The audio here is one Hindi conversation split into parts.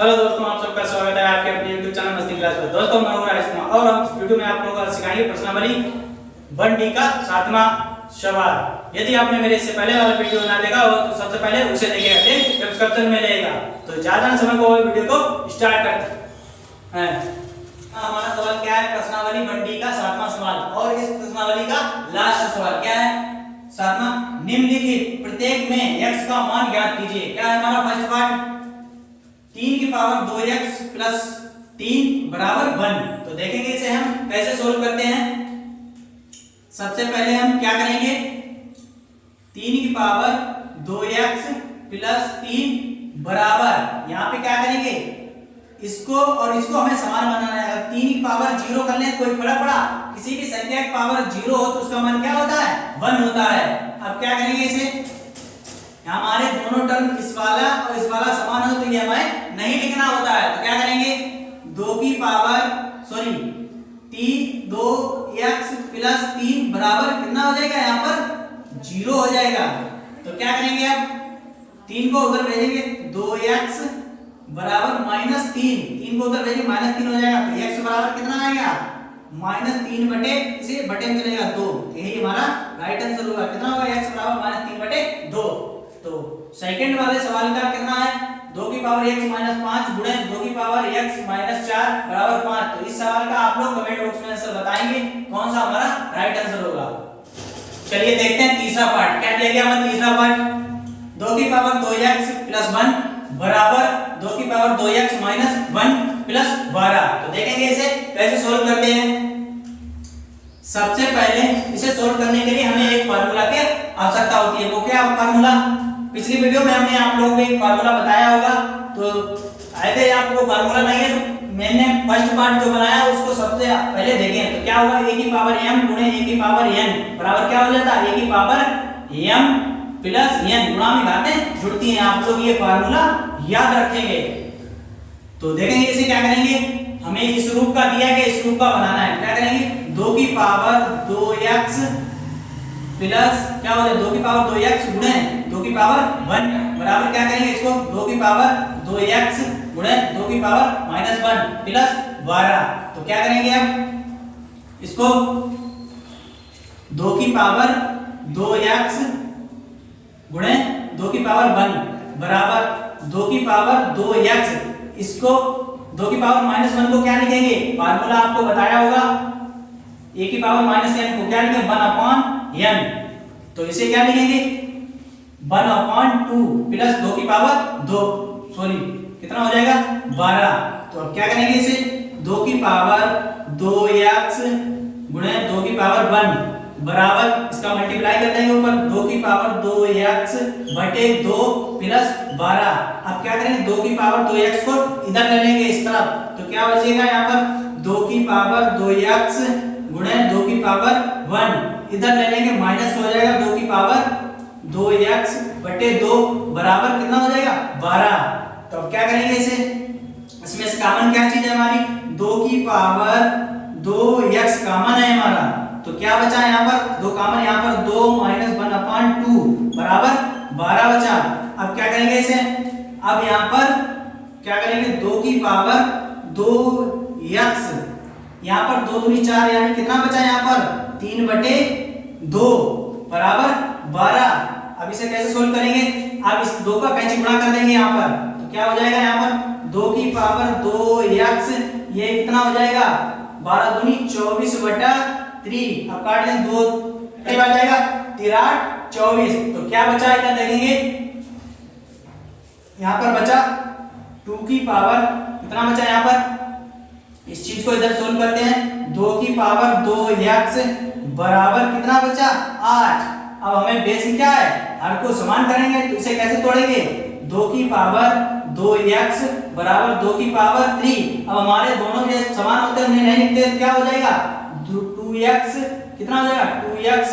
हेलो दोस्तों, आप सबका स्वागत है आपके अपने YouTube चैनल मस्ती क्लास पर। दोस्तों मैं हूं राजेश कुमार और हम इस वीडियो में आप लोगों को सिखाएंगे प्रश्नावली 1D का 7वां सवाल। यदि आपने मेरे इससे पहले वाला वीडियो ना देखा हो तो सबसे पहले उसे देखिएगा, लिंक डिस्क्रिप्शन में रहेगा। तो ज्यादा समय को वीडियो को स्टार्ट करते हैं। हमारा सवाल क्या है? प्रश्नावली 1D का 7वां सवाल और इस प्रश्नावली का लास्ट सवाल क्या है? 7वां, निम्नलिखित प्रत्येक में x का मान ज्ञात कीजिए। क्या है हमारा फर्स्ट पार्ट? 3 की पावर 2x प्लस 3 बराबर 1। तो देखेंगे इसे हम कैसे सोल्व करते हैं। सबसे पहले हम क्या करेंगे? 3 की पावर 2x प्लस 3 बराबर, यहाँ पे क्या करेंगे? इसको और इसको हमें समान बनाना है। अगर 3 की पावर 0 कर लें कोई फर्क पड़ा? किसी भी संख्या की पावर 0 हो तो उसका मान क्या होता है? 1 होता है। अब क्या करेंगे इसे? हमारे दोनों टर्म इस वाला और इस वाला समान हो तो ये हमें नहीं लिखना होता है। तो क्या करेंगे? 2 की पावर 2x प्लस 3 बराबर कितना हो जाएगा? यहाँ पर 0 हो जाएगा। तो क्या करेंगे? अब 3 को उधर भेजेंगे, 2x बराबर माइनस 3 को उधर भेजेंगे, माइनस 3 हो जाएगा। तो x बराबर कितना आएगा? -3 बटे, इसे बटे में चलेगा 2। यही हमारा राइट आंसर होगा। कितना होगा? x बराबर -3 बटे 2। तो सेकंड वाले सवाल का कितना है? 2 की पावर x माइनस 5 गुणे 2 की पावर x माइनस 4 बराबर 5। तो इस सवाल का आप लोग कमेंट बॉक्स में आंसर बताएंगे कौन सा हमारा राइट आंसर होगा। चलिए देखते हैं तीसरा पार्ट क्या दिया गया हमारा। तीसरा पार्ट, 2 की पावर 2x प्लस 1 बराबर 2 की पावर 2x माइनस 1 प्लस 12। तो देखेंगे इसे कैसे सोल्व करते हैं। सबसे पहले इसे सोल्व करने के लिए हमें एक फार्मूला की आवश्यकता होती है। वो क्या फार्मूला? पिछली वीडियो में हमने आप लोगों को एक फार्मूला बताया होगा। तो ऐसे आपको फार्मूला नहीं है तो मैंने फर्स्ट पार्ट जो बनाया उसको सबसे पहले देखें। तो क्या होगा? a की पावर m गुणे a की पावर n बराबर क्या हो जाता है? a की पावर m प्लस n गुणा में घातें जुड़ती हैं। आप लोग ये फार्मूला याद रखेंगे। तो देखेंगे इसे क्या करेंगे। हमें इस रूप का दिया गया, इस रूप का बनाना है। क्या करेंगे? 2 की पावर 2x प्लस क्या हो जाए? 2 की पावर 2x गुणे 2 की पावर 1 बराबर क्या करेंगे इसको? 2 की पावर 2x गुणे 2 की पावर माइनस 1 प्लस 12। तो क्या करेंगे अब इसको? 2 की पावर 2x गुणे 2 की पावर 1 बराबर 2 की पावर 2x, इसको 2 की पावर माइनस 1 को क्या लिखेंगे? फार्मूला आपको बताया होगा। a की पावर माइनस n को क्या लिखेंगे? 1/n। तो इसे क्या लिखेंगे? 1/2 प्लस 2 की पावर 2, सॉरी कितना हो जाएगा? 12। तो अब क्या करेंगे इसे? 2 की पावर 2x गुणे 2 की पावर 1 बराबर, इसका मल्टीप्लाई कर देंगे ऊपर, 2 की पावर 2x बटे 2 प्लस 12। अब क्या करेंगे? 2 की पावर 2x को इधर ले लेंगे इस तरफ। तो क्या बचेगा यहाँ पर? 2 की पावर 2x गुणे 2 की पावर 1 इधर ले लेंगे, माइनस हो जाएगा 2 की पावर 2x बटे 2 बराबर कितना हो जाएगा? 12। तो अब क्या करेंगे इसे? इसमें से कॉमन क्या चीज है हमारी? 2 की पावर 2x कॉमन है हमारा। तो क्या बचा यहाँ पर? 2 कॉमन, यहाँ पर 2 माइनस 1/2 बराबर 12 बचा। अब क्या करेंगे इसे? अब यहाँ पर क्या करेंगे? 2 की पावर 2x, यहाँ पर 2 दूनी 4 यानी कितना बचा यहाँ पर? 3 बटे 2 बराबर 12। अब इसे कैसे सोल्व करेंगे? अब इस 2 का कैंची गुणा कर देंगे यहाँ पर। तो क्या हो जाएगा यहाँ पर? 2 की पावर 2x, ये कितना हो जाएगा? 12 दूनी 24 बटा 3। अब काट लें 2 आ जाएगा 3 24। तो क्या बचा इधर देखेंगे, यहाँ पर बचा 2 की पावर कितना बचा यहाँ पर? इस चीज को इधर सोल्व करते हैं। 2 की पावर 2x बराबर कितना बचा? 8। अब हमें बेस क्या है? हर को समान करेंगे तो इसे कैसे तोड़ेंगे? 2 की पावर 2x बराबर 2 की पावर 3। अब हमारे दोनों जो समान होते हैं उन्हें नहीं लिखते तो क्या हो जाएगा? 2x कितना हो जाएगा? 2x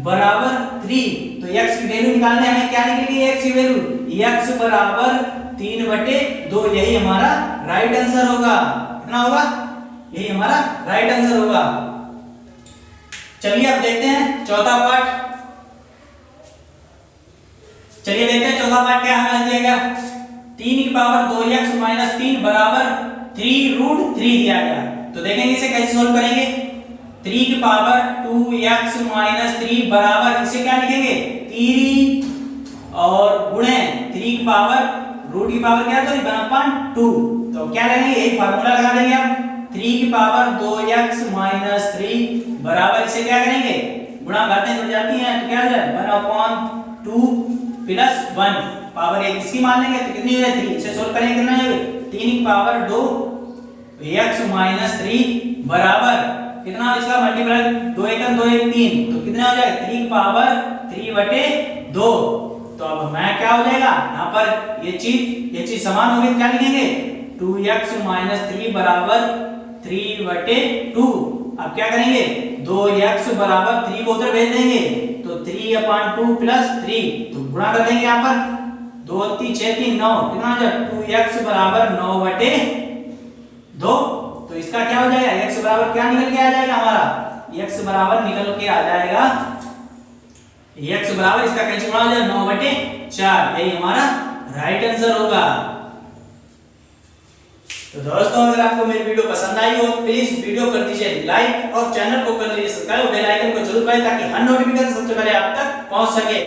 बराबर 3। तो x की वैल्यू निकालने हमें क्या निकलेगी? x की वैल्यू x बराबर 3 बटे 2। यही हमारा राइट आंसर होगा। कितना होगा? यही हमारा राइट आंसर होगा। चलिए अब देखते हैं चौथा पार्ट। चलिए देखते हैं चौथा पार्ट क्या हमें दिया गया। 3 की पावर 2x माइनस 3 बराबर 3√3 दिया गया। तो देखेंगे इसे कैसे सोल्व करेंगे। 3 की पावर 2x माइनस 3 बराबर इसे क्या लिखेंगे 3 और गुणे 3 की पावर रूट की पावर क्या है तो 1/2। तो क्या करेंगे यही फार्मूला लगा देंगे हम। 3 की पावर 2x माइनस 3 बराबर इसे क्या करेंगे गुणा करते जुड़ जाती है तो क्या हो जाए 1/2 प्लस 1 पावर एक इसकी मान लेंगे तो कितनी हो जाए 3। इसे सोल्व करेंगे कितना है 3 की पावर 2 x माइनस 3 बराबर कितना इसका मल्टीप्लाई 2 1 2 1 3 तो कितना हो जाएगा 3 की पावर 3/2। तो अब मैं क्या हो जाएगा यहाँ पर ये चीज समान होगी क्या लिखेंगे 2x माइनस 3 बराबर 3/2। अब क्या करेंगे 2x बराबर 3 को उधर भेज देंगे तो 3/2 प्लस 3 तो गुणा कर देंगे यहाँ पर 2 3 6 3 9 कितना हो जाएगा 2x बराबर 9/2। तो इसका क्या हो जाएगा x बराबर क्या निकल के आ जाएगा हमारा x बराबर निकल के आ जाएगा x बराबर इसका कैंसिल गुणा हो जाएगा 9/4। यही हमारा राइट आंसर होगा। तो दोस्तों अगर आपको मेरी वीडियो पसंद आई हो प्लीज वीडियो कर दीजिए लाइक और चैनल को कर लीजिए सब्सक्राइब, बेल आइकन को जरूर दबाएं ताकि हर नोटिफिकेशन सबसे पहले आप तक पहुंच सके।